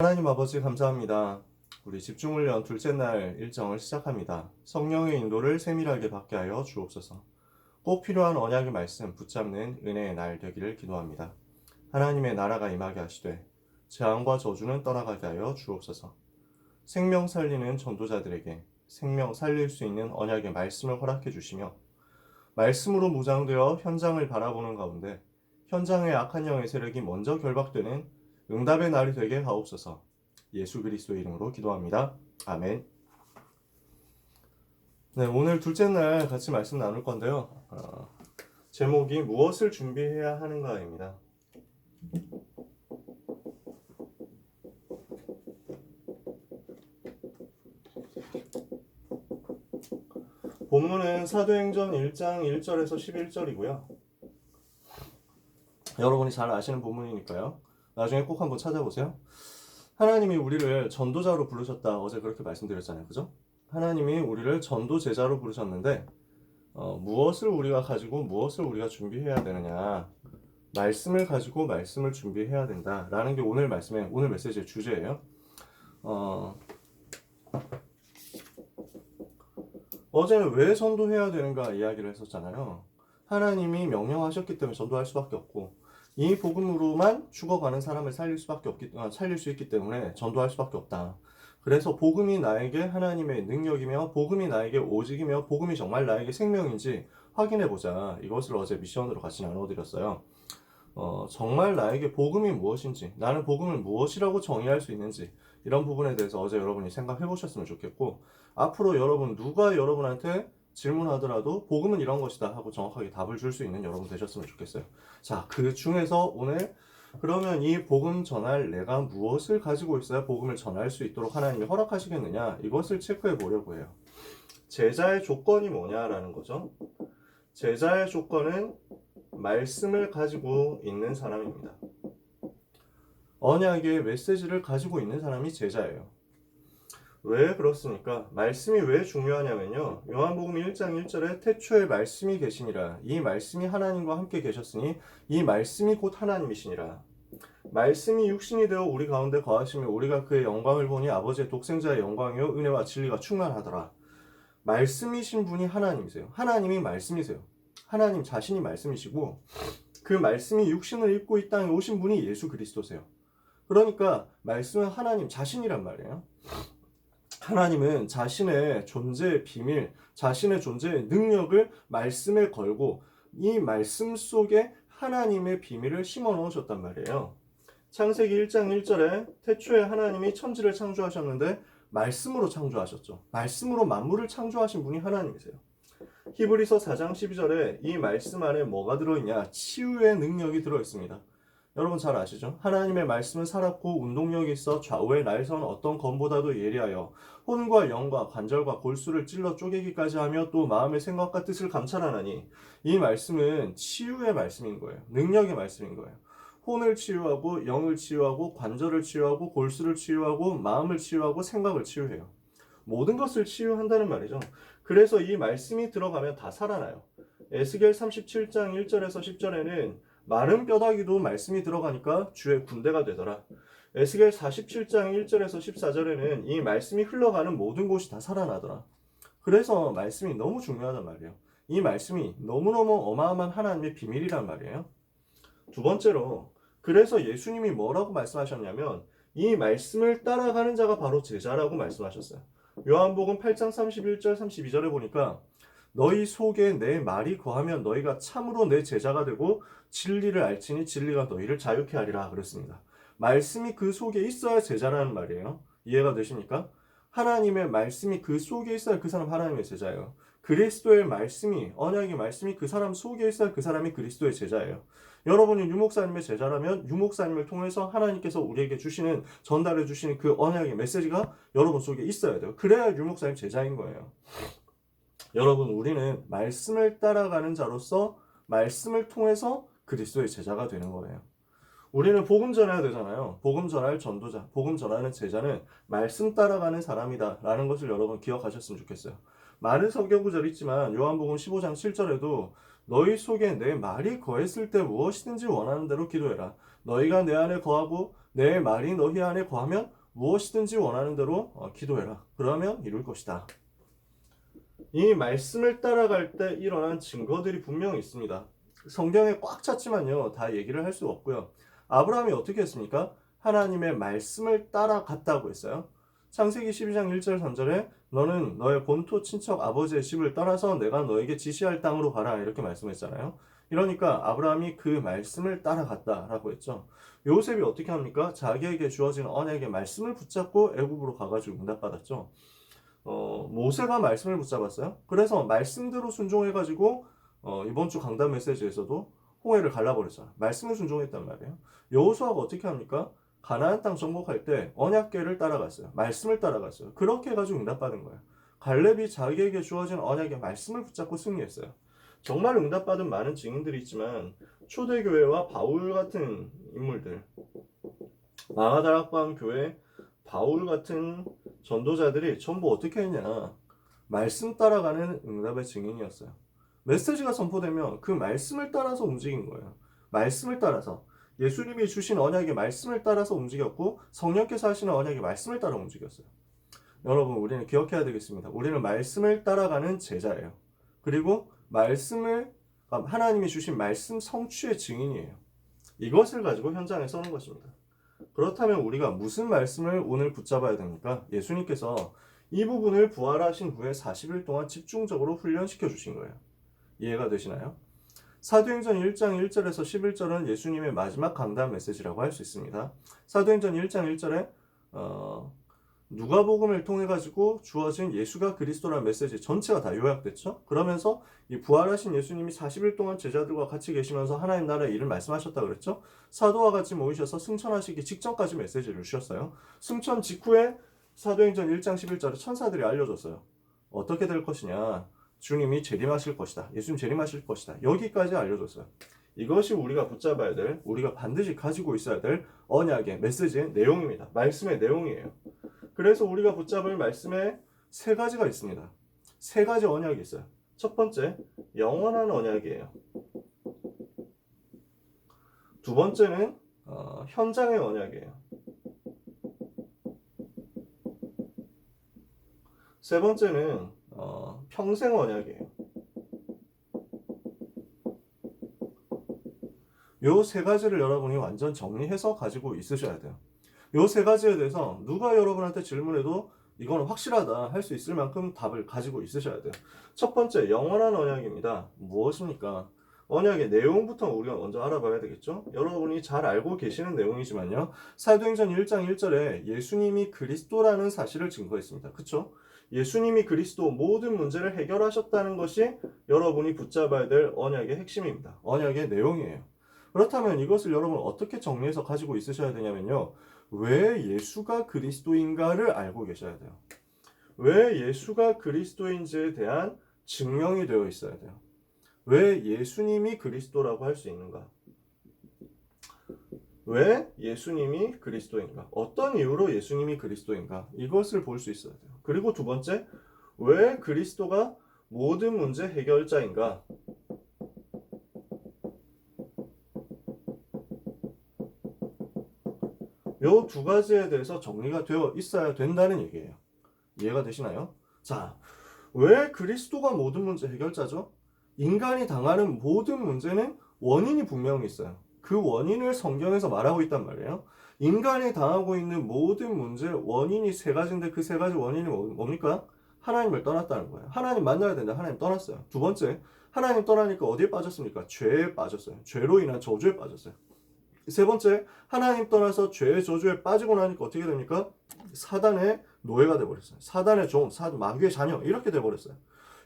하나님 아버지 감사합니다. 우리 집중훈련 둘째 날 일정을 시작합니다. 성령의 인도를 세밀하게 받게 하여 주옵소서. 꼭 필요한 언약의 말씀 붙잡는 은혜의 날 되기를 기도합니다. 하나님의 나라가 임하게 하시되 재앙과 저주는 떠나가게 하여 주옵소서. 생명 살리는 전도자들에게 생명 살릴 수 있는 언약의 말씀을 허락해 주시며 말씀으로 무장되어 현장을 바라보는 가운데 현장의 악한 영의 세력이 먼저 결박되는 응답의 날이 되게 하옵소서. 예수 그리스도의 이름으로 기도합니다. 아멘. 네, 오늘 둘째 날 같이 말씀 나눌 건데요. 제목이 무엇을 준비해야 하는가입니다. 본문은 사도행전 1장 1절에서 11절이고요. 여러분이 잘 아시는 본문이니까요. 나중에 꼭 한번 찾아보세요. 하나님이 우리를 전도자로 부르셨다. 어제 그렇게 말씀드렸잖아요. 그죠? 하나님이 우리를 전도제자로 부르셨는데 무엇을 우리가 가지고 무엇을 우리가 준비해야 되느냐. 말씀을 가지고 말씀을 준비해야 된다라는 게 오늘 메시지의 주제예요. 어제는 왜 전도해야 되는가 이야기를 했었잖아요. 하나님이 명령하셨기 때문에 전도할 수밖에 없고 이 복음으로만 죽어가는 사람을 살릴 수 있기 때문에 전도할 수밖에 없다. 그래서 복음이 나에게 하나님의 능력이며 복음이 나에게 오직이며 복음이 정말 나에게 생명인지 확인해보자. 이것을 어제 미션으로 같이 나눠드렸어요. 정말 나에게 복음이 무엇인지, 나는 복음을 무엇이라고 정의할 수 있는지 이런 부분에 대해서 어제 여러분이 생각해 보셨으면 좋겠고, 앞으로 여러분 누가 여러분한테 질문하더라도 복음은 이런 것이다 하고 정확하게 답을 줄 수 있는 여러분 되셨으면 좋겠어요. 자, 그 중에서 오늘 그러면 이 복음 전할 내가 무엇을 가지고 있어야 복음을 전할 수 있도록 하나님이 허락하시겠느냐, 이것을 체크해 보려고 해요. 제자의 조건이 뭐냐라는 거죠. 제자의 조건은 말씀을 가지고 있는 사람입니다. 언약의 메시지를 가지고 있는 사람이 제자예요. 왜 그렇습니까? 말씀이 왜 중요하냐면요. 요한복음 1장 1절에 태초에 말씀이 계시니라. 이 말씀이 하나님과 함께 계셨으니 이 말씀이 곧 하나님이시니라. 말씀이 육신이 되어 우리 가운데 거하시며 우리가 그의 영광을 보니 아버지의 독생자의 영광이요 은혜와 진리가 충만하더라. 말씀이신 분이 하나님이세요. 하나님이 말씀이세요. 하나님 자신이 말씀이시고 그 말씀이 육신을 입고 이 땅에 오신 분이 예수 그리스도세요. 그러니까 말씀은 하나님 자신이란 말이에요. 하나님은 자신의 존재의 비밀, 자신의 존재의 능력을 말씀에 걸고 이 말씀 속에 하나님의 비밀을 심어 넣으셨단 말이에요. 창세기 1장 1절에 태초에 하나님이 천지를 창조하셨는데 말씀으로 창조하셨죠. 말씀으로 만물을 창조하신 분이 하나님이세요. 히브리서 4장 12절에 이 말씀 안에 뭐가 들어있냐? 치유의 능력이 들어있습니다. 여러분 잘 아시죠? 하나님의 말씀은 살았고 운동력이 있어 좌우의 날선 어떤 검보다도 예리하여 혼과 영과 관절과 골수를 찔러 쪼개기까지 하며 또 마음의 생각과 뜻을 감찰하나니 이 말씀은 치유의 말씀인 거예요. 능력의 말씀인 거예요. 혼을 치유하고 영을 치유하고 관절을 치유하고 골수를 치유하고 마음을 치유하고 생각을 치유해요. 모든 것을 치유한다는 말이죠. 그래서 이 말씀이 들어가면 다 살아나요. 에스겔 37장 1절에서 10절에는 마른 뼈다귀도 말씀이 들어가니까 주의 군대가 되더라. 에스겔 47장 1절에서 14절에는 이 말씀이 흘러가는 모든 곳이 다 살아나더라. 그래서 말씀이 너무 중요하단 말이에요. 이 말씀이 너무너무 어마어마한 하나님의 비밀이란 말이에요. 두 번째로, 그래서 예수님이 뭐라고 말씀하셨냐면 이 말씀을 따라가는 자가 바로 제자라고 말씀하셨어요. 요한복음 8장 31절 32절에 보니까 너희 속에 내 말이 거하면 너희가 참으로 내 제자가 되고 진리를 알지니 진리가 너희를 자유케 하리라 그랬습니다. 말씀이 그 속에 있어야 제자라는 말이에요. 이해가 되십니까? 하나님의 말씀이 그 속에 있어야 그 사람 하나님의 제자예요. 그리스도의 말씀이, 언약의 말씀이 그 사람 속에 있어야 그 사람이 그리스도의 제자예요. 여러분이 유목사님의 제자라면 유목사님을 통해서 하나님께서 우리에게 전달해 주시는 그 언약의 메시지가 여러분 속에 있어야 돼요. 그래야 유목사님 제자인 거예요. 여러분, 우리는 말씀을 따라가는 자로서 말씀을 통해서 그리스도의 제자가 되는 거예요. 우리는 복음 전해야 되잖아요. 복음 전할 전도자, 복음 전하는 제자는 말씀 따라가는 사람이다 라는 것을 여러분 기억하셨으면 좋겠어요. 많은 성경 구절이 있지만 요한복음 15장 7절에도 너희 속에 내 말이 거했을 때 무엇이든지 원하는 대로 기도해라. 너희가 내 안에 거하고 내 말이 너희 안에 거하면 무엇이든지 원하는 대로 기도해라. 그러면 이룰 것이다. 이 말씀을 따라갈 때 일어난 증거들이 분명히 있습니다. 성경에 꽉 찼지만요, 다 얘기를 할 수가 없고요. 아브라함이 어떻게 했습니까? 하나님의 말씀을 따라갔다고 했어요. 창세기 12장 1절 3절에 너는 너의 본토 친척 아버지의 집을 떠나서 내가 너에게 지시할 땅으로 가라 이렇게 말씀했잖아요. 이러니까 아브라함이 그 말씀을 따라갔다라고 했죠. 요셉이 어떻게 합니까? 자기에게 주어진 언약의 말씀을 붙잡고 애굽으로 가가지고 응답받았죠. 모세가 말씀을 붙잡았어요. 그래서 말씀대로 순종해가지고 이번 주 강단 메시지에서도 홍해를 갈라버렸잖아. 말씀을 순종했단 말이에요. 여호수아가 어떻게 합니까? 가나안 땅 정복할 때 언약궤를 따라갔어요. 말씀을 따라갔어요. 그렇게 해가지고 응답받은 거예요. 갈렙이 자기에게 주어진 언약의 말씀을 붙잡고 승리했어요. 정말 응답받은 많은 증인들이 있지만 초대교회와 바울 같은 인물들, 마하다락방 교회 바울 같은 전도자들이 전부 어떻게 했냐? 말씀 따라가는 응답의 증인이었어요. 메시지가 선포되면 그 말씀을 따라서 움직인 거예요. 말씀을 따라서 예수님이 주신 언약의 말씀을 따라서 움직였고 성령께서 하시는 언약의 말씀을 따라 움직였어요. 여러분, 우리는 기억해야 되겠습니다. 우리는 말씀을 따라가는 제자예요. 그리고 하나님이 주신 말씀 성취의 증인이에요. 이것을 가지고 현장에 서는 것입니다. 그렇다면 우리가 무슨 말씀을 오늘 붙잡아야 됩니까? 예수님께서 이 부분을 부활하신 후에 40일 동안 집중적으로 훈련시켜 주신 거예요. 이해가 되시나요? 사도행전 1장 1절에서 11절은 예수님의 마지막 강단 메시지라고 할 수 있습니다. 사도행전 1장 1절에 누가복음을 통해 가지고 주어진 예수가 그리스도라는 메시지 전체가 다 요약됐죠. 그러면서 이 부활하신 예수님이 40일 동안 제자들과 같이 계시면서 하나님 나라의 일을 말씀하셨다 그랬죠. 사도와 같이 모이셔서 승천하시기 직전까지 메시지를 주셨어요. 승천 직후에 사도행전 1장 11절에 천사들이 알려줬어요. 어떻게 될 것이냐. 주님이 재림하실 것이다. 예수님 재림하실 것이다. 여기까지 알려줬어요. 이것이 우리가 붙잡아야 될, 우리가 반드시 가지고 있어야 될 언약의 메시지의 내용입니다. 말씀의 내용이에요. 그래서 우리가 붙잡을 말씀에 세 가지가 있습니다. 세 가지 언약이 있어요. 첫 번째, 영원한 언약이에요. 두 번째는 현장의 언약이에요. 세 번째는 평생 언약이에요. 요 세 가지를 여러분이 완전 정리해서 가지고 있으셔야 돼요. 요 세 가지에 대해서 누가 여러분한테 질문해도 이건 확실하다 할 수 있을 만큼 답을 가지고 있으셔야 돼요. 첫 번째, 영원한 언약입니다. 무엇입니까? 언약의 내용부터 우리가 먼저 알아봐야 되겠죠? 여러분이 잘 알고 계시는 내용이지만요. 사도행전 1장 1절에 예수님이 그리스도라는 사실을 증거했습니다. 그쵸? 예수님이 그리스도 모든 문제를 해결하셨다는 것이 여러분이 붙잡아야 될 언약의 핵심입니다. 언약의 내용이에요. 그렇다면 이것을 여러분 어떻게 정리해서 가지고 있으셔야 되냐면요. 왜 예수가 그리스도인가를 알고 계셔야 돼요. 왜 예수가 그리스도인지에 대한 증명이 되어 있어야 돼요. 왜 예수님이 그리스도라고 할 수 있는가? 왜 예수님이 그리스도인가? 어떤 이유로 예수님이 그리스도인가? 이것을 볼 수 있어야 돼요. 그리고 두 번째, 왜 그리스도가 모든 문제 해결자인가? 요 두 가지에 대해서 정리가 되어 있어야 된다는 얘기예요. 이해가 되시나요? 자, 왜 그리스도가 모든 문제 해결자죠? 인간이 당하는 모든 문제는 원인이 분명히 있어요. 그 원인을 성경에서 말하고 있단 말이에요. 인간이 당하고 있는 모든 문제 원인이 세 가지인데 그 세 가지 원인이 뭡니까? 하나님을 떠났다는 거예요. 하나님 만나야 되는데 하나님 떠났어요. 두 번째, 하나님 떠나니까 어디에 빠졌습니까? 죄에 빠졌어요. 죄로 인한 저주에 빠졌어요. 세 번째, 하나님 떠나서 죄의 저주에 빠지고 나니까 어떻게 됩니까? 사단의 노예가 돼버렸어요. 사단의 종, 마귀의 자녀 이렇게 돼버렸어요.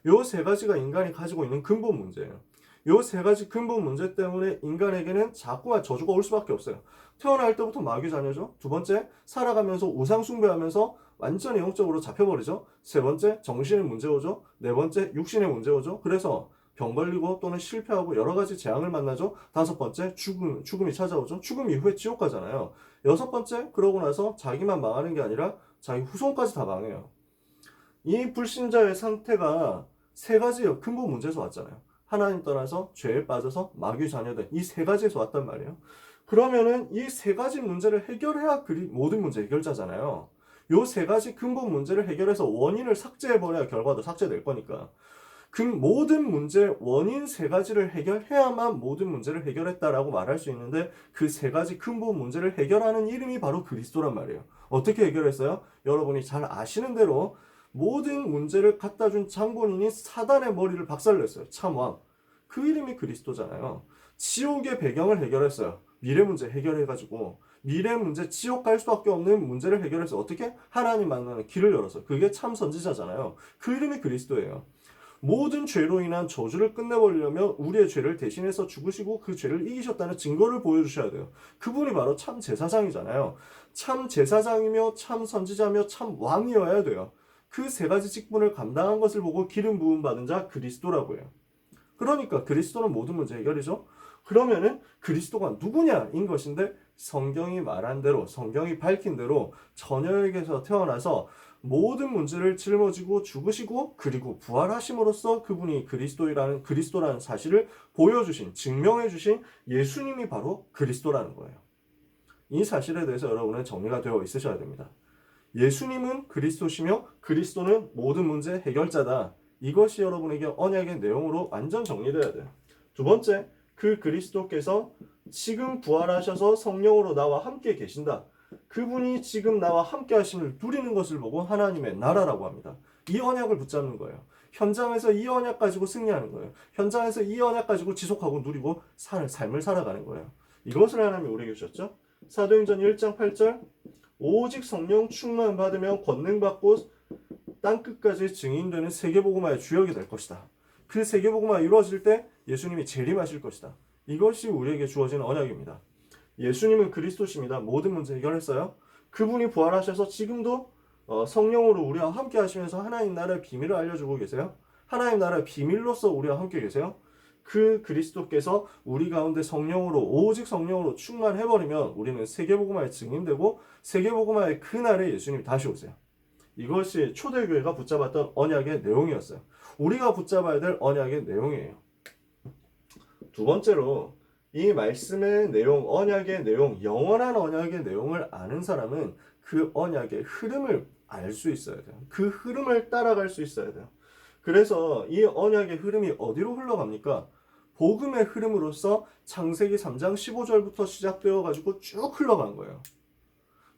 요 세 가지가 인간이 가지고 있는 근본 문제예요. 요 세 가지 근본 문제 때문에 인간에게는 자꾸만 저주가 올 수밖에 없어요. 태어날 때부터 마귀 자녀죠. 두 번째, 살아가면서 우상 숭배하면서 완전히 영적으로 잡혀버리죠. 세 번째, 정신의 문제 오죠. 네 번째, 육신의 문제 오죠. 그래서 병 걸리고 또는 실패하고 여러 가지 재앙을 만나죠. 다섯 번째, 죽음이 찾아오죠. 죽음 이후에 지옥 가잖아요. 여섯 번째, 그러고 나서 자기만 망하는 게 아니라 자기 후손까지 다 망해요. 이 불신자의 상태가 세 가지 근본 문제에서 왔잖아요. 하나님 떠나서 죄에 빠져서 마귀 자녀된 이 세 가지에서 왔단 말이에요. 그러면은 이 세 가지 문제를 해결해야 모든 문제 해결자잖아요. 요 세 가지 근본 문제를 해결해서 원인을 삭제해버려야 결과도 삭제될 거니까. 그 모든 문제 원인 세 가지를 해결해야만 모든 문제를 해결했다라고 말할 수 있는데 그 세 가지 근본 문제를 해결하는 이름이 바로 그리스도란 말이에요. 어떻게 해결했어요? 여러분이 잘 아시는 대로 모든 문제를 갖다 준 장본인이 사단의 머리를 박살냈어요. 참왕. 그 이름이 그리스도잖아요. 지옥의 배경을 해결했어요. 미래 문제 해결해가지고 미래 문제 지옥 갈 수밖에 없는 문제를 해결해서 어떻게? 하나님 만나는 길을 열어서 그게 참 선지자잖아요. 그 이름이 그리스도예요. 모든 죄로 인한 저주를 끝내버리려면 우리의 죄를 대신해서 죽으시고 그 죄를 이기셨다는 증거를 보여주셔야 돼요. 그분이 바로 참 제사장이잖아요. 참 제사장이며 참 선지자며 참 왕이어야 돼요. 그 세 가지 직분을 감당한 것을 보고 기름 부음 받은 자 그리스도라고 해요. 그러니까 그리스도는 모든 문제 해결이죠. 그러면은 그리스도가 누구냐인 것인데 성경이 말한 대로 성경이 밝힌 대로 처녀에게서 태어나서 모든 문제를 짊어지고 죽으시고 그리고 부활하심으로써 그분이 그리스도라는 사실을 보여주신 증명해주신 예수님이 바로 그리스도라는 거예요. 이 사실에 대해서 여러분은 정리가 되어 있으셔야 됩니다. 예수님은 그리스도시며 그리스도는 모든 문제 해결자다. 이것이 여러분에게 언약의 내용으로 완전 정리되어야 돼요. 두 번째, 그 그리스도께서 지금 부활하셔서 성령으로 나와 함께 계신다. 그분이 지금 나와 함께 하심을 누리는 것을 보고 하나님의 나라라고 합니다. 이 언약을 붙잡는 거예요. 현장에서 이 언약 가지고 승리하는 거예요. 현장에서 이 언약 가지고 지속하고 누리고 삶을 살아가는 거예요. 이것을 하나님이 우리에게 주셨죠. 사도행전 1장 8절 오직 성령 충만 받으면 권능받고 땅끝까지 증인되는 세계복음화의 주역이 될 것이다. 그 세계복음화 이루어질 때 예수님이 재림하실 것이다. 이것이 우리에게 주어진 언약입니다. 예수님은 그리스도십니다. 모든 문제 해결했어요. 그분이 부활하셔서 지금도 성령으로 우리와 함께 하시면서 하나님 나라의 비밀을 알려주고 계세요. 하나님 나라의 비밀로서 우리와 함께 계세요. 그 그리스도께서 우리 가운데 성령으로 오직 성령으로 충만해버리면 우리는 세계복음화의 증인되고 세계복음화의 그날에 예수님이 다시 오세요. 이것이 초대교회가 붙잡았던 언약의 내용이었어요. 우리가 붙잡아야 될 언약의 내용이에요. 두 번째로 이 말씀의 내용, 언약의 내용, 영원한 언약의 내용을 아는 사람은 그 언약의 흐름을 알 수 있어야 돼요. 그 흐름을 따라갈 수 있어야 돼요. 그래서 이 언약의 흐름이 어디로 흘러갑니까? 복음의 흐름으로서 창세기 3장 15절부터 시작되어 가지고 쭉 흘러간 거예요.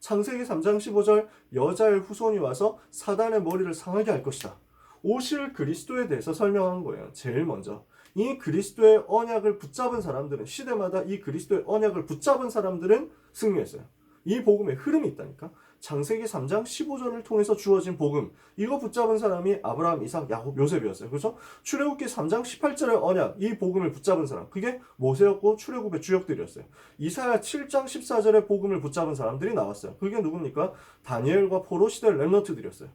창세기 3장 15절 여자의 후손이 와서 사단의 머리를 상하게 할 것이다. 오실 그리스도에 대해서 설명한 거예요. 제일 먼저. 이 그리스도의 언약을 붙잡은 사람들은 시대마다 이 그리스도의 언약을 붙잡은 사람들은 승리했어요. 이 복음의 흐름이 있다니까. 창세기 3장 15절을 통해서 주어진 복음 이거 붙잡은 사람이 아브라함, 이삭, 야곱, 요셉이었어요. 그렇죠? 출애굽기 3장 18절의 언약 이 복음을 붙잡은 사람 그게 모세였고 출애굽의 주역들이었어요. 이사야 7장 14절의 복음을 붙잡은 사람들이 나왔어요. 그게 누굽니까? 다니엘과 포로 시대 렘넌트들이었어요.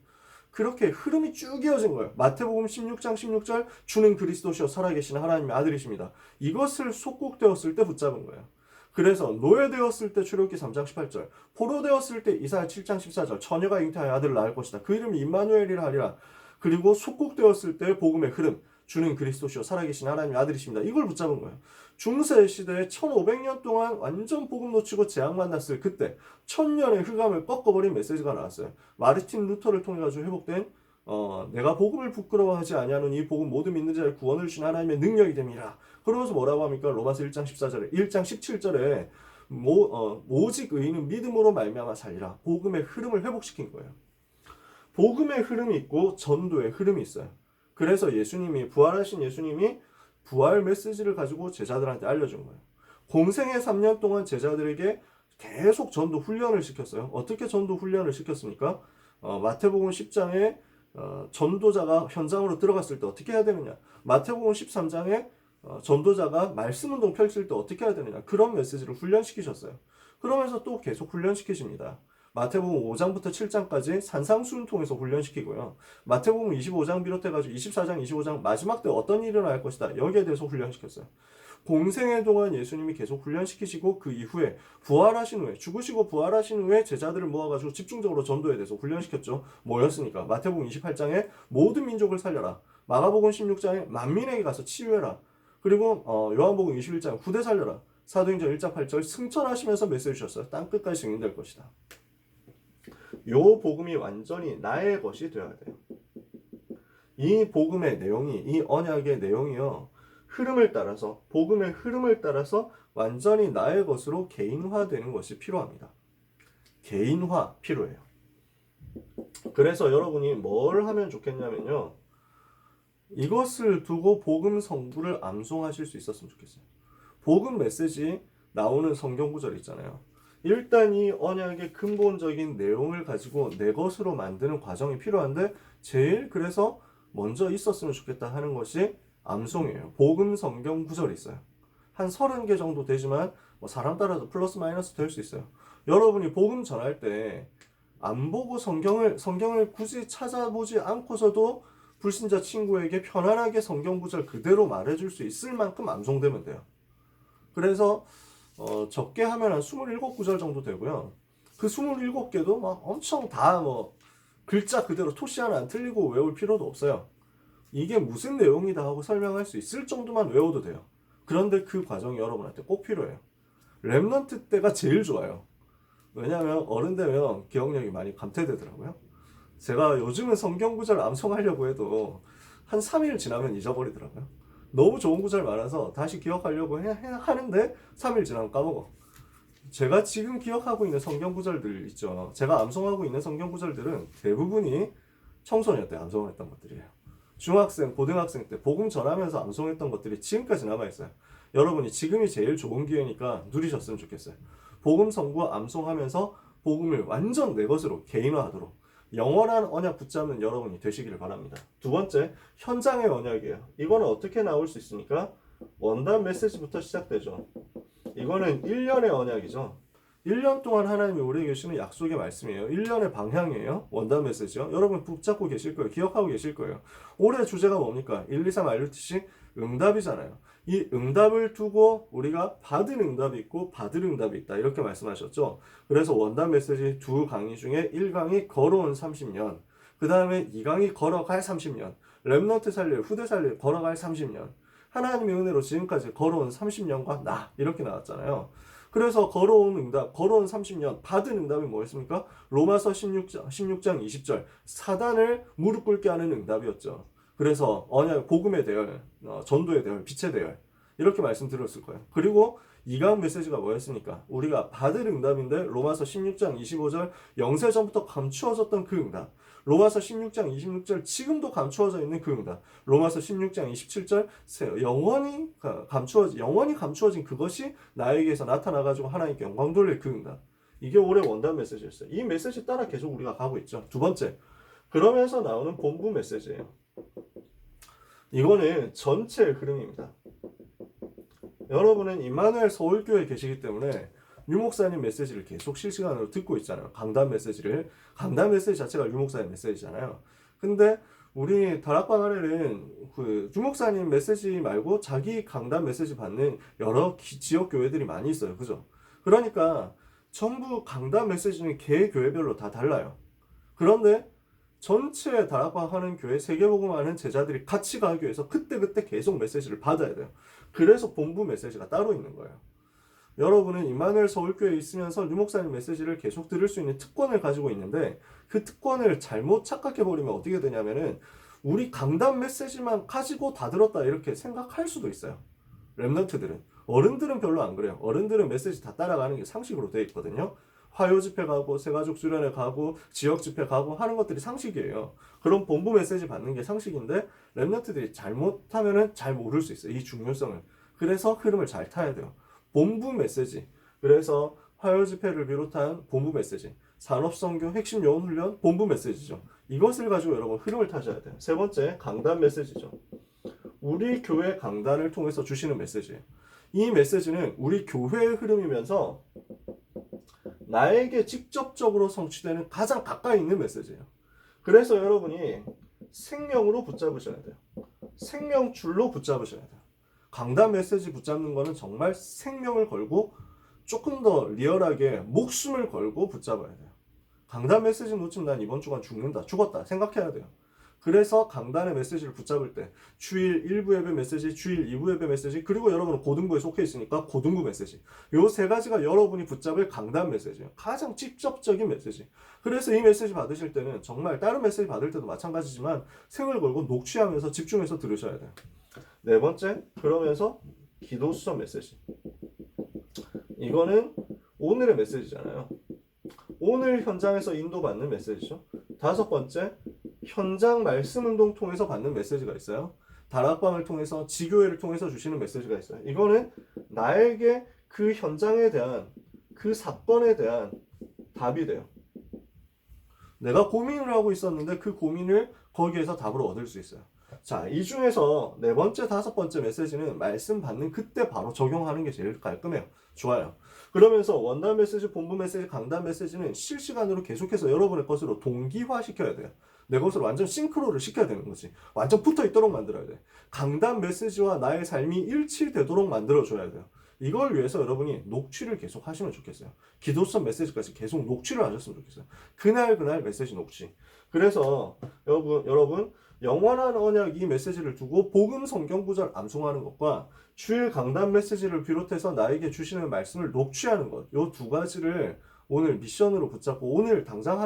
그렇게 흐름이 쭉 이어진 거예요. 마태복음 16장 16절 주는 그리스도시여 살아계신 하나님의 아들이십니다. 이것을 속국되었을 때 붙잡은 거예요. 그래서 노예되었을 때 출애굽기 3장 18절 포로되었을 때 이사야 7장 14절 처녀가 잉태하여 아들을 낳을 것이다. 그 이름이 임마누엘이라 하리라. 그리고 속국되었을 때 복음의 흐름 주는 그리스도시여 살아계신 하나님의 아들이십니다. 이걸 붙잡은 거예요. 중세 시대에 1500년 동안 완전 복음 놓치고 재앙 만났을 그때 1000년의 흑암을 꺾어버린 메시지가 나왔어요. 마르틴 루터를 통해 가지고 회복된 내가 복음을 부끄러워하지 아니하는 이 복음 모두 믿는 자의 구원을 주신 하나님의 능력이 됨이라. 그러면서 뭐라고 합니까? 로마서 1장 14절에 1장 17절에 오직 의인은 믿음으로 말미암아 살리라. 복음의 흐름을 회복시킨 거예요. 복음의 흐름이 있고 전도의 흐름이 있어요. 그래서 예수님이 부활하신 예수님이 부활 메시지를 가지고 제자들한테 알려준 거예요. 공생의 3년 동안 제자들에게 계속 전도 훈련을 시켰어요. 어떻게 전도 훈련을 시켰습니까? 마태복음 10장에 전도자가 현장으로 들어갔을 때 어떻게 해야 되느냐? 마태복음 13장에 전도자가 말씀운동 펼칠 때 어떻게 해야 되느냐? 그런 메시지를 훈련시키셨어요. 그러면서 또 계속 훈련시키십니다. 마태복음 5장부터 7장까지 산상수훈 통해서 훈련시키고요. 마태복음 25장 비롯해가지고 24장, 25장 마지막 때 어떤 일이 일어날 것이다. 여기에 대해서 훈련시켰어요. 공생애 동안 예수님이 계속 훈련시키시고 그 이후에 부활하신 후에 죽으시고 부활하신 후에 제자들을 모아가지고 집중적으로 전도에 대해서 훈련시켰죠. 뭐였으니까? 마태복음 28장에 모든 민족을 살려라. 마가복음 16장에 만민에게 가서 치유해라. 그리고 요한복음 21장에 후대 살려라. 사도행전 1장 8절 승천하시면서 메시지 주셨어요. 땅끝까지 증인될 것이다. 요 복음이 완전히 나의 것이 되어야 돼요. 이 복음의 내용이, 이 언약의 내용이요, 흐름을 따라서, 복음의 흐름을 따라서 완전히 나의 것으로 개인화되는 것이 필요합니다. 개인화 필요해요. 그래서 여러분이 뭘 하면 좋겠냐면요, 이것을 두고 복음 성부를 암송하실 수 있었으면 좋겠어요. 복음 메시지 나오는 성경 구절 있잖아요. 일단 이 언약의 근본적인 내용을 가지고 내 것으로 만드는 과정이 필요한데, 제일 그래서 먼저 있었으면 좋겠다 하는 것이 암송이에요. 복음 성경 구절이 있어요. 한 30개 정도 되지만 뭐 사람 따라서 플러스 마이너스 될 수 있어요. 여러분이 복음 전할 때 안 보고 성경을 굳이 찾아보지 않고서도 불신자 친구에게 편안하게 성경 구절 그대로 말해줄 수 있을 만큼 암송되면 돼요. 그래서 적게 하면 한 27구절 정도 되고요. 그 27개도 막 엄청 다 뭐 글자 그대로 토시 하나 안 틀리고 외울 필요도 없어요. 이게 무슨 내용이다 하고 설명할 수 있을 정도만 외워도 돼요. 그런데 그 과정이 여러분한테 꼭 필요해요. 랩넌트 때가 제일 좋아요. 왜냐하면 어른 되면 기억력이 많이 감퇴되더라고요. 제가 요즘은 성경 구절 암송하려고 해도 한 3일 지나면 잊어버리더라고요. 너무 좋은 구절 많아서 다시 기억하려고 하는데 3일 지나면 까먹어. 제가 지금 기억하고 있는 성경 구절들 있죠. 제가 암송하고 있는 성경 구절들은 대부분이 청소년 때 암송했던 것들이에요. 중학생, 고등학생 때 복음 전하면서 암송했던 것들이 지금까지 남아있어요. 여러분이 지금이 제일 좋은 기회니까 누리셨으면 좋겠어요. 복음 성부 암송하면서 복음을 완전 내 것으로 개인화하도록 영원한 언약 붙잡는 여러분이 되시기를 바랍니다. 두 번째, 현장의 언약이에요. 이거는 어떻게 나올 수 있습니까? 원단 메시지부터 시작되죠. 이거는 1년의 언약이죠. 1년 동안 하나님이 우리에게 주시는 약속의 말씀이에요. 1년의 방향이에요. 원단 메시지요. 여러분 붙잡고 계실 거예요. 기억하고 계실 거예요. 올해 주제가 뭡니까? 1, 2, 3 RUTC 응답이잖아요. 이 응답을 두고 우리가 받은 응답이 있고 받을 응답이 있다. 이렇게 말씀하셨죠. 그래서 원단 메시지 두 강의 중에 1강이 걸어온 30년, 그 다음에 2강이 걸어갈 30년, 랩넌트 살릴, 후대 살릴, 걸어갈 30년. 하나님의 은혜로 지금까지 걸어온 30년과 나 이렇게 나왔잖아요. 그래서 걸어온 응답, 걸어온 30년, 받은 응답이 뭐였습니까? 로마서 16장 20절 사단을 무릎 꿇게 하는 응답이었죠. 그래서 언약, 복음의 대열, 전도의 대열, 빛의 대열 이렇게 말씀드렸을 거예요. 그리고 이강 메시지가 뭐였습니까? 우리가 받을 응답인데 로마서 16장 25절 영세전부터 감추어졌던 그 응답, 로마서 16장 26절 지금도 감추어져 있는 그 응답, 로마서 16장 27절 영원히 감추어진 그것이 나에게서 나타나가지고 하나님께 영광 돌릴 그 응답. 이게 올해 원단 메시지였어요. 이 메시지 따라 계속 우리가 가고 있죠. 두 번째, 그러면서 나오는 본부 메시지예요. 이거는 전체의 흐름입니다. 여러분은 임마누엘 서울교회에 계시기 때문에 유 목사님 메시지를 계속 실시간으로 듣고 있잖아요. 강단 메시지를. 강단 메시지 자체가 유 목사님 메시지잖아요. 근데 우리 다락방 안에는 유 목사님 메시지 말고 자기 강단 메시지 받는 여러 지역 교회들이 많이 있어요. 그죠? 그러니까 전부 강단 메시지는 개 교회별로 다 달라요. 그런데 전체 다락방 하는 교회, 세계복음 하는 제자들이 같이 가기 위해서 그때그때 계속 메시지를 받아야 돼요. 그래서 본부 메시지가 따로 있는 거예요. 여러분은 임마누엘 서울교회에 있으면서 유 목사님 메시지를 계속 들을 수 있는 특권을 가지고 있는데 그 특권을 잘못 착각해버리면 어떻게 되냐면은 우리 강단 메시지만 가지고 다 들었다 이렇게 생각할 수도 있어요. 랩넌트들은. 어른들은 별로 안 그래요. 어른들은 메시지 다 따라가는 게 상식으로 되어 있거든요. 화요 집회 가고 새가족 수련회 가고 지역 집회 가고 하는 것들이 상식이에요. 그럼 본부 메시지 받는 게 상식인데 랩넌트들이 잘못하면은 잘 모를 수 있어요. 이 중요성을. 그래서 흐름을 잘 타야 돼요. 본부 메시지. 그래서 화요 집회를 비롯한 본부 메시지. 산업선교 핵심 요원 훈련 본부 메시지죠. 이것을 가지고 여러분 흐름을 타셔야 돼요. 세 번째, 강단 메시지죠. 우리 교회 강단을 통해서 주시는 메시지예요. 이 메시지는 우리 교회의 흐름이면서 나에게 직접적으로 성취되는 가장 가까이 있는 메시지예요. 그래서 여러분이 생명으로 붙잡으셔야 돼요. 생명줄로 붙잡으셔야 돼요. 강단 메시지 붙잡는 거는 정말 생명을 걸고 조금 더 리얼하게 목숨을 걸고 붙잡아야 돼요. 강단 메시지 놓치면 난 이번 주간 죽는다, 죽었다 생각해야 돼요. 그래서 강단의 메시지를 붙잡을 때 주일 1부 예배 메시지, 주일 2부 예배 메시지, 그리고 여러분은 고등부에 속해 있으니까 고등부 메시지. 요 세 가지가 여러분이 붙잡을 강단 메시지예요. 가장 직접적인 메시지. 그래서 이 메시지 받으실 때는 정말 다른 메시지 받을 때도 마찬가지지만 생을 걸고 녹취하면서 집중해서 들으셔야 돼요. 네 번째, 그러면서 기도 수업 메시지. 이거는 오늘의 메시지잖아요. 오늘 현장에서 인도받는 메시지죠. 다섯 번째, 현장 말씀 운동 통해서 받는 메시지가 있어요. 다락방을 통해서, 지교회를 통해서 주시는 메시지가 있어요. 이거는 나에게 그 현장에 대한, 그 사건에 대한 답이 돼요. 내가 고민을 하고 있었는데 그 고민을 거기에서 답으로 얻을 수 있어요. 자, 이 중에서 네 번째, 다섯 번째 메시지는 말씀 받는 그때 바로 적용하는 게 제일 깔끔해요. 좋아요. 그러면서 원단 메시지, 본부 메시지, 강단 메시지는 실시간으로 계속해서 여러분의 것으로 동기화 시켜야 돼요. 내 것으로 완전 싱크로를 시켜야 되는 거지. 완전 붙어 있도록 만들어야 돼. 강단 메시지와 나의 삶이 일치되도록 만들어줘야 돼요. 이걸 위해서 여러분이 녹취를 계속 하시면 좋겠어요. 기도성 메시지까지 계속 녹취를 하셨으면 좋겠어요. 그날 메시지 녹취. 그래서 여러분 영원한 언약 이 메시지를 두고 복음 성경 구절 암송하는 것과 주일 강단 메시지를 비롯해서 나에게 주시는 말씀을 녹취하는 것, 요 두 가지를 오늘 미션으로 붙잡고 오늘 당장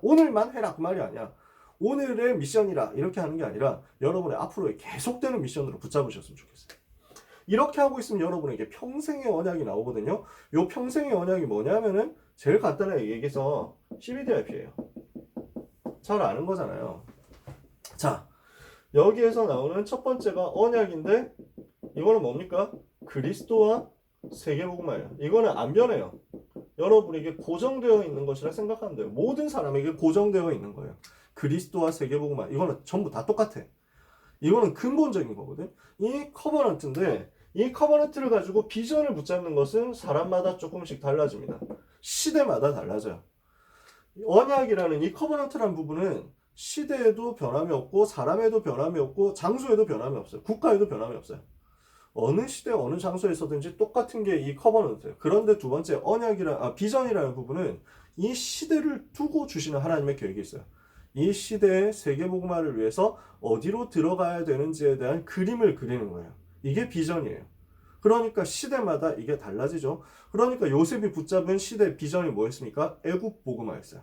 오늘만 해라 그 말이 아니야. 오늘의 미션이라 이렇게 하는 게 아니라 여러분의 앞으로의 계속되는 미션으로 붙잡으셨으면 좋겠어요. 이렇게 하고 있으면 여러분에게 평생의 언약이 나오거든요. 요 평생의 언약이 뭐냐면은 제일 간단하게 얘기해서 CBDIP예요. 잘 아는 거잖아요. 자, 여기에서 나오는 첫 번째가 언약인데 이거는 뭡니까? 그리스도와 세계복음화예요. 이거는 안 변해요. 여러분에게 고정되어 있는 것이라 생각하면 돼요. 모든 사람에게 고정되어 있는 거예요. 그리스도와 세계복음화. 이거는 전부 다 똑같아. 이거는 근본적인 거거든. 이 커버넌트인데 이 커버넌트를 가지고 비전을 붙잡는 것은 사람마다 조금씩 달라집니다. 시대마다 달라져요. 언약이라는 이 커버넌트라는 부분은 시대에도 변함이 없고 사람에도 변함이 없고 장소에도 변함이 없어요. 국가에도 변함이 없어요. 어느 시대 어느 장소에서든지 똑같은 게 이 커버넌트예요. 그런데 두 번째 비전이라는 부분은 이 시대를 두고 주시는 하나님의 계획이 있어요. 이 시대의 세계복음화를 위해서 어디로 들어가야 되는지에 대한 그림을 그리는 거예요. 이게 비전이에요. 그러니까 시대마다 이게 달라지죠. 그러니까 요셉이 붙잡은 시대 비전이 뭐였습니까? 애굽 복음화였어요.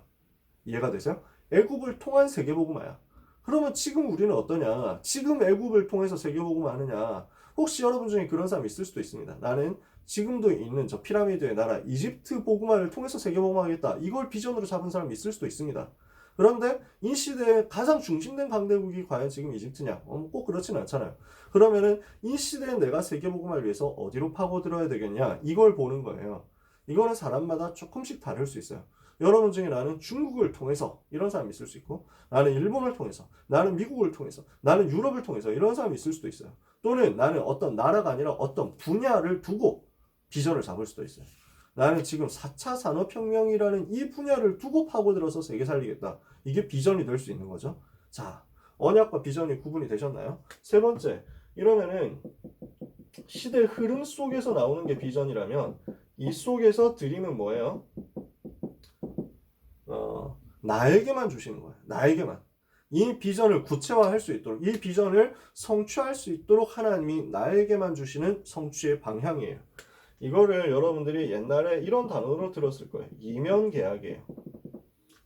이해가 되세요? 애굽을 통한 세계복음화야. 그러면 지금 우리는 어떠냐? 지금 애굽을 통해서 세계복음화 하느냐? 혹시 여러분 중에 그런 사람이 있을 수도 있습니다. 나는 지금도 있는 저 피라미드의 나라 이집트 복음화를 통해서 세계복음화 하겠다. 이걸 비전으로 잡은 사람이 있을 수도 있습니다. 그런데 이 시대에 가장 중심된 강대국이 과연 지금 이집트냐? 꼭 그렇지는 않잖아요. 그러면은 이 시대에 내가 세계복음화를 위해서 어디로 파고들어야 되겠냐? 이걸 보는 거예요. 이거는 사람마다 조금씩 다를 수 있어요. 여러분 중에 나는 중국을 통해서 이런 사람이 있을 수 있고 나는 일본을 통해서 나는 미국을 통해서 나는 유럽을 통해서 이런 사람이 있을 수도 있어요. 또는 나는 어떤 나라가 아니라 어떤 분야를 두고 비전을 잡을 수도 있어요. 나는 지금 4차 산업혁명이라는 이 분야를 두고 파고들어서 세계 살리겠다. 이게 비전이 될 수 있는 거죠. 자, 언약과 비전이 구분이 되셨나요? 세 번째, 이러면은 시대 흐름 속에서 나오는 게 비전이라면 이 속에서 드림은 뭐예요? 나에게만 주시는 거예요. 나에게만. 이 비전을 구체화할 수 있도록, 이 비전을 성취할 수 있도록 하나님이 나에게만 주시는 성취의 방향이에요. 이거를 여러분들이 옛날에 이런 단어로 들었을 거예요. 이면계약이에요.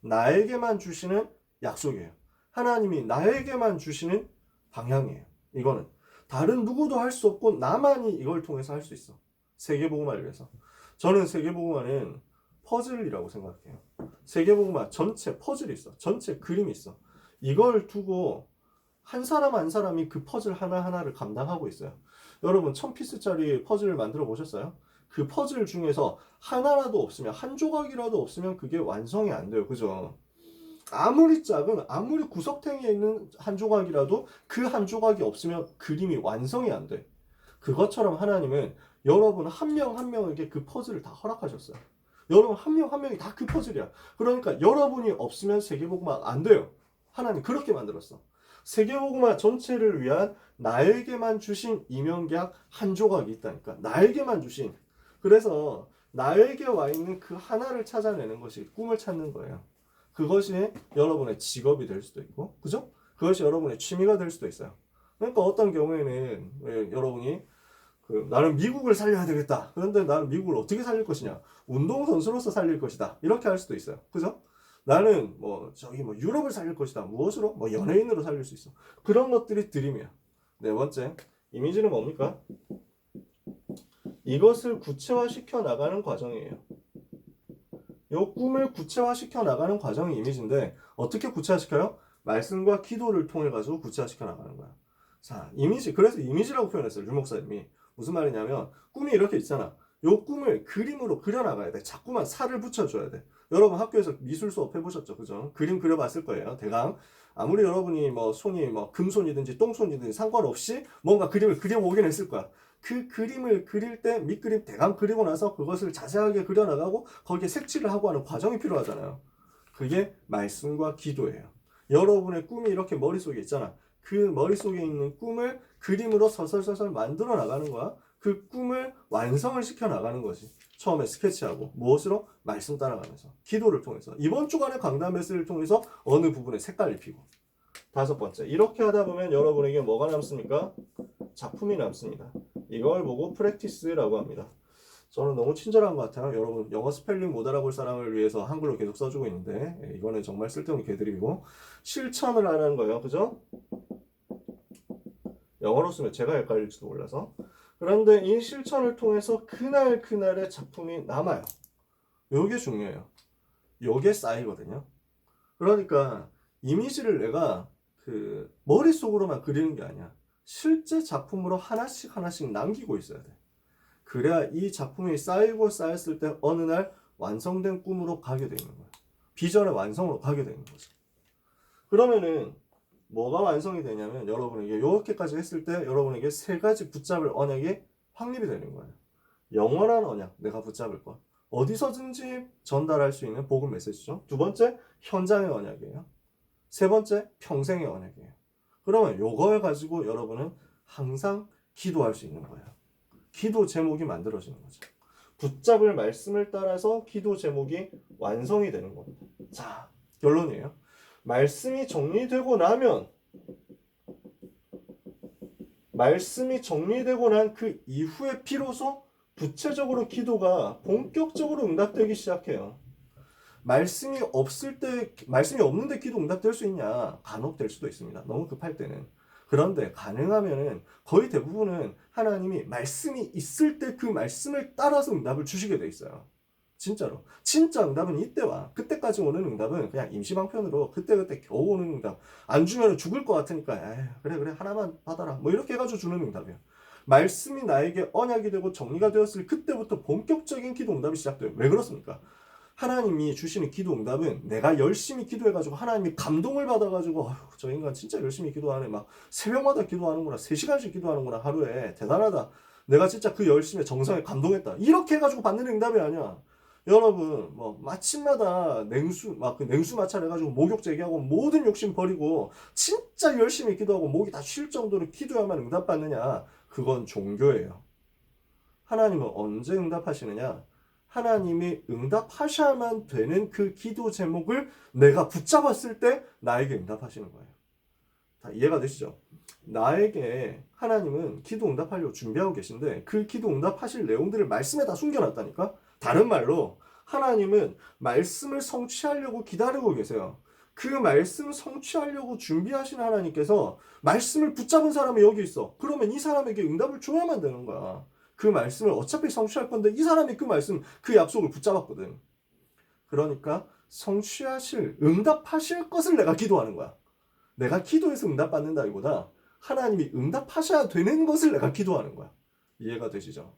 나에게만 주시는 약속이에요. 하나님이 나에게만 주시는 방향이에요. 이거는 다른 누구도 할 수 없고 나만이 이걸 통해서 할 수 있어. 세계복음화를 위해서. 저는 세계복음화는 퍼즐이라고 생각해요. 세계복음화 전체 퍼즐이 있어. 전체 그림이 있어. 이걸 두고 한 사람 한 사람이 그 퍼즐 하나하나를 감당하고 있어요. 여러분 1000피스짜리 퍼즐을 만들어 보셨어요? 그 퍼즐 중에서 하나라도 없으면 한 조각이라도 없으면 그게 완성이 안 돼요. 그죠? 아무리 작은 아무리 구석탱이에 있는 한 조각이라도 그 한 조각이 없으면 그림이 완성이 안 돼. 그것처럼 하나님은 여러분 한 명 한 명에게 그 퍼즐을 다 허락하셨어요. 여러분 한 명 한 명이 다 그 퍼즐이야. 그러니까 여러분이 없으면 세계복음화 안 돼요. 하나님 그렇게 만들었어. 세계복음화 전체를 위한 나에게만 주신 이면계약 한 조각이 있다니까. 나에게만 주신. 그래서 나에게 와 있는 그 하나를 찾아내는 것이 꿈을 찾는 거예요. 그것이 여러분의 직업이 될 수도 있고, 그죠? 그것이 여러분의 취미가 될 수도 있어요. 그러니까 어떤 경우에는 여러분이 나는 미국을 살려야 되겠다. 그런데 나는 미국을 어떻게 살릴 것이냐? 운동선수로서 살릴 것이다. 이렇게 할 수도 있어요. 그죠? 나는 유럽을 살릴 것이다. 무엇으로? 연예인으로 살릴 수 있어. 그런 것들이 드림이야. 네 번째, 이미지는 뭡니까? 이것을 구체화시켜 나가는 과정이에요. 요 꿈을 구체화시켜 나가는 과정이 이미지인데 어떻게 구체화시켜요? 말씀과 기도를 통해 가지고 구체화시켜 나가는 거야. 자, 이미지. 그래서 이미지라고 표현했어요. 류 목사님이. 무슨 말이냐면 꿈이 이렇게 있잖아. 요 꿈을 그림으로 그려나가야 돼. 자꾸만 살을 붙여줘야 돼. 여러분 학교에서 미술 수업 해보셨죠? 그죠? 그림 그려봤을 거예요. 대강. 아무리 여러분이 손이 금손이든지 똥손이든지 상관없이 뭔가 그림을 그려오긴 했을 거야. 그 그림을 그릴 때 밑그림 대강 그리고 나서 그것을 자세하게 그려나가고 거기에 색칠을 하고 하는 과정이 필요하잖아요. 그게 말씀과 기도예요. 여러분의 꿈이 이렇게 머릿속에 있잖아. 그 머릿속에 있는 꿈을 그림으로 서설서설 만들어 나가는 거야. 그 꿈을 완성을 시켜 나가는 거지. 처음에 스케치하고 무엇으로? 말씀 따라가면서 기도를 통해서 이번 주간의 강단 메시지를 통해서 어느 부분에 색깔 입히고. 다섯 번째, 이렇게 하다 보면 여러분에게 뭐가 남습니까? 작품이 남습니다. 이걸 보고 프랙티스라고 합니다. 저는 너무 친절한 것 같아요. 여러분 영어 스펠링 못 알아볼 사람을 위해서 한글로 계속 써주고 있는데 이거는 정말 쓸데없는 개드립이고 실천을 하는 거예요. 그죠? 영어로 쓰면 제가 헷갈릴지도 몰라서. 그런데 이 실천을 통해서 그날의 작품이 남아요. 요게 중요해요. 요게 쌓이거든요. 그러니까 이미지를 내가 머릿속으로만 그리는 게 아니야. 실제 작품으로 하나씩 남기고 있어야 돼. 그래야 이 작품이 쌓이고 쌓였을 때 어느 날 완성된 꿈으로 가게 되는 거야. 비전의 완성으로 가게 되는 거죠. 그러면은 뭐가 완성이 되냐면 여러분에게 이렇게까지 했을 때 여러분에게 세 가지 붙잡을 언약이 확립이 되는 거예요. 영원한 언약, 내가 붙잡을 것. 어디서든지 전달할 수 있는 복음 메시지죠. 두 번째, 현장의 언약이에요. 세 번째, 평생의 언약이에요. 그러면 이걸 가지고 여러분은 항상 기도할 수 있는 거예요. 기도 제목이 만들어지는 거죠. 붙잡을 말씀을 따라서 기도 제목이 완성이 되는 겁니다. 자, 결론이에요. 말씀이 정리되고 난 그 이후에 비로소 구체적으로 기도가 본격적으로 응답되기 시작해요. 말씀이 없는데 기도 응답될 수 있냐? 간혹 될 수도 있습니다. 너무 급할 때는. 그런데 가능하면은 거의 대부분은 하나님이 말씀이 있을 때 그 말씀을 따라서 응답을 주시게 돼 있어요. 진짜로. 진짜 응답은 이때 와. 그때까지 오는 응답은 그냥 임시방편으로 그때 겨우 오는 응답. 안 주면 죽을 것 같으니까 그래 하나만 받아라. 이렇게 해가지고 주는 응답이야. 말씀이 나에게 언약이 되고 정리가 되었을 그때부터 본격적인 기도 응답이 시작돼요. 왜 그렇습니까? 하나님이 주시는 기도 응답은 내가 열심히 기도해가지고 하나님이 감동을 받아가지고 저 인간 진짜 열심히 기도하네. 막 새벽마다 기도하는구나. 3시간씩 기도하는구나. 하루에. 대단하다. 내가 진짜 그 열심에 정성에 감동했다. 이렇게 해가지고 받는 응답이 아니야. 여러분 마침마다 냉수 마찰 해가지고 목욕 제기하고 모든 욕심 버리고 진짜 열심히 기도하고 목이 다 쉴 정도로 기도해야만 응답받느냐? 그건 종교예요. 하나님은 언제 응답하시느냐? 하나님이 응답하셔야만 되는 그 기도 제목을 내가 붙잡았을 때 나에게 응답하시는 거예요. 다 이해가 되시죠? 나에게 하나님은 기도 응답하려고 준비하고 계신데 그 기도 응답하실 내용들을 말씀에 다 숨겨놨다니까? 다른 말로 하나님은 말씀을 성취하려고 기다리고 계세요. 그 말씀 성취하려고 준비하신 하나님께서 말씀을 붙잡은 사람이 여기 있어. 그러면 이 사람에게 응답을 줘야만 되는 거야. 그 말씀을 어차피 성취할 건데 이 사람이 그 약속을 붙잡았거든. 그러니까 응답하실 것을 내가 기도하는 거야. 내가 기도해서 응답받는다기보다 하나님이 응답하셔야 되는 것을 내가 기도하는 거야. 이해가 되시죠?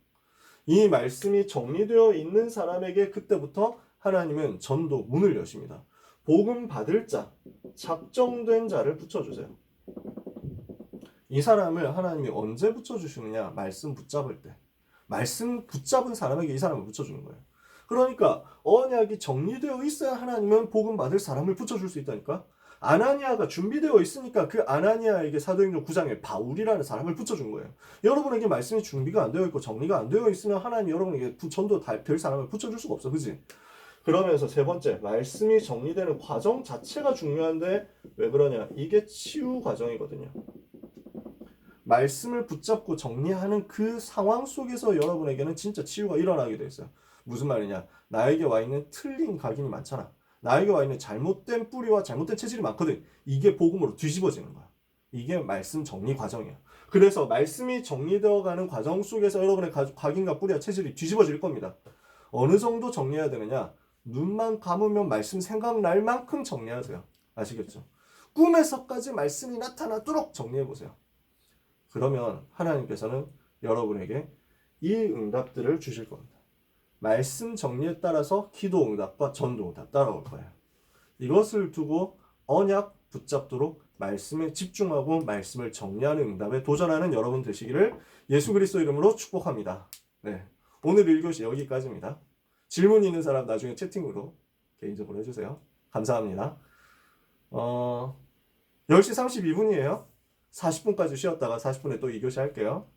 이 말씀이 정리되어 있는 사람에게 그때부터 하나님은 전도 문을 여십니다. 복음 받을 자, 작정된 자를 붙여주세요. 이 사람을 하나님이 언제 붙여주시느냐? 말씀 붙잡을 때. 말씀 붙잡은 사람에게 이 사람을 붙여주는 거예요. 그러니까 언약이 정리되어 있어야 하나님은 복음 받을 사람을 붙여줄 수 있다니까. 아나니아가 준비되어 있으니까 그 아나니아에게 사도행전 9장에 바울이라는 사람을 붙여준 거예요. 여러분에게 말씀이 준비가 안 되어 있고 정리가 안 되어 있으면 하나님이 여러분에게 전도 될 사람을 붙여줄 수가 없어. 그지? 그러면서 세 번째, 말씀이 정리되는 과정 자체가 중요한데 왜 그러냐? 이게 치유 과정이거든요. 말씀을 붙잡고 정리하는 그 상황 속에서 여러분에게는 진짜 치유가 일어나게 돼 있어요. 무슨 말이냐? 나에게 와 있는 틀린 각인이 많잖아. 나에게 와 있는 잘못된 뿌리와 잘못된 체질이 많거든. 이게 복음으로 뒤집어지는 거야. 이게 말씀 정리 과정이야. 그래서 말씀이 정리되어 가는 과정 속에서 여러분의 각인과 뿌리와 체질이 뒤집어질 겁니다. 어느 정도 정리해야 되느냐? 눈만 감으면 말씀 생각날 만큼 정리하세요. 아시겠죠? 꿈에서까지 말씀이 나타나도록 정리해보세요. 그러면 하나님께서는 여러분에게 이 응답들을 주실 겁니다. 말씀 정리에 따라서 기도 응답과 전도 응답 따라올 거예요. 이것을 두고 언약 붙잡도록 말씀에 집중하고 말씀을 정리하는 응답에 도전하는 여러분 되시기를 예수 그리스도 이름으로 축복합니다. 네, 오늘 1교시 여기까지입니다. 질문 있는 사람 나중에 채팅으로 개인적으로 해주세요. 감사합니다. 10시 32분이에요. 40분까지 쉬었다가 40분에 또 2교시 할게요.